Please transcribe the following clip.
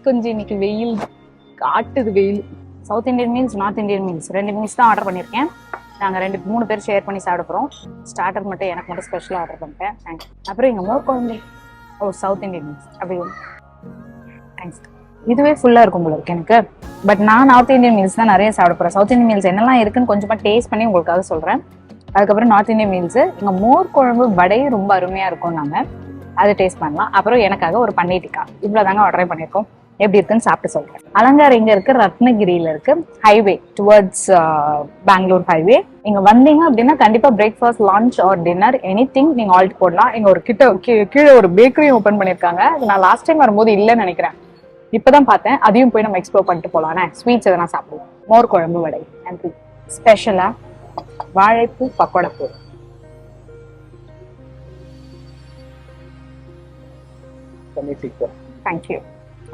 கொஞ்சம் இன்னைக்கு வெயில் காட்டுது வெயில். South Indian meals, north Indian meals 2 meals தான் ஆர்டர் பண்ணியிருக்கேன். நாங்கள் 3 பேர் ஷேர் பண்ணி சாப்பிட போகிறோம். ஸ்டார்டர் மட்டும் எனக்கு மட்டும் ஸ்பெஷலாக ஆர்டர் பண்ணிட்டேன். தேங்க்ஸ். அப்புறம் இங்கே மோர் குழம்பு. ஓ, சவுத் இந்தியன் மீல்ஸ் அப்படி. தேங்க்ஸ். இதுவே ஃபுல்லாக இருக்கும் போல இருக்கு எனக்கு. பட் நான் நார்த் இந்தியன் மீல்ஸ் தான் நிறைய சாப்பிட போகிறேன். சவுத் இந்தியன் மீல்ஸ் என்னெல்லாம் இருக்குன்னு கொஞ்சமாக டேஸ்ட் பண்ணி உங்களுக்காக சொல்கிறேன். அதுக்கப்புறம் நார்த் இந்தியன் மீல்ஸு இங்கே மோர் குழம்பு வடையும் ரொம்ப அருமையாக இருக்கும். நாங்கள் அதை டேஸ்ட் பண்ணலாம். அப்புறம் எனக்காக ஒரு பன்னீர் டிக்கா. இவ்வளோ தாங்க ஆர்டர் பண்ணியிருக்கோம். எப்படி இருக்குன்னு சாப்பிட்டு சொல்கிறேன். அலங்கார் இங்கே இருக்கு, ரத்னகிரியில் இருக்கு. Highway towards Bangalore highway. இங்கே வந்தீங்க அப்படின்னா கண்டிப்பாக breakfast, lunch or dinner anything நீங்கள் ஆல்ட் போடலாம். இங்கே ஒரு கீழே ஒரு பேக்கரியும் ஓப்பன் பண்ணியிருக்காங்க. அது நான் லாஸ்ட் டைம் வரும்போது இல்லைன்னு நினைக்கிறேன். இப்போதான் பார்த்தேன். அதையும் போய் நம்ம எக்ஸ்ப்ளோர் பண்ணிட்டு போகலாம். ஸ்வீட்ஸ் எதனா சாப்பிடுவோம். மோர் குழம்பு வடை. நன்றி. ஸ்பெஷலாக வாழைப்பூ பக்கோடப்பூ. தேங்க்யூ.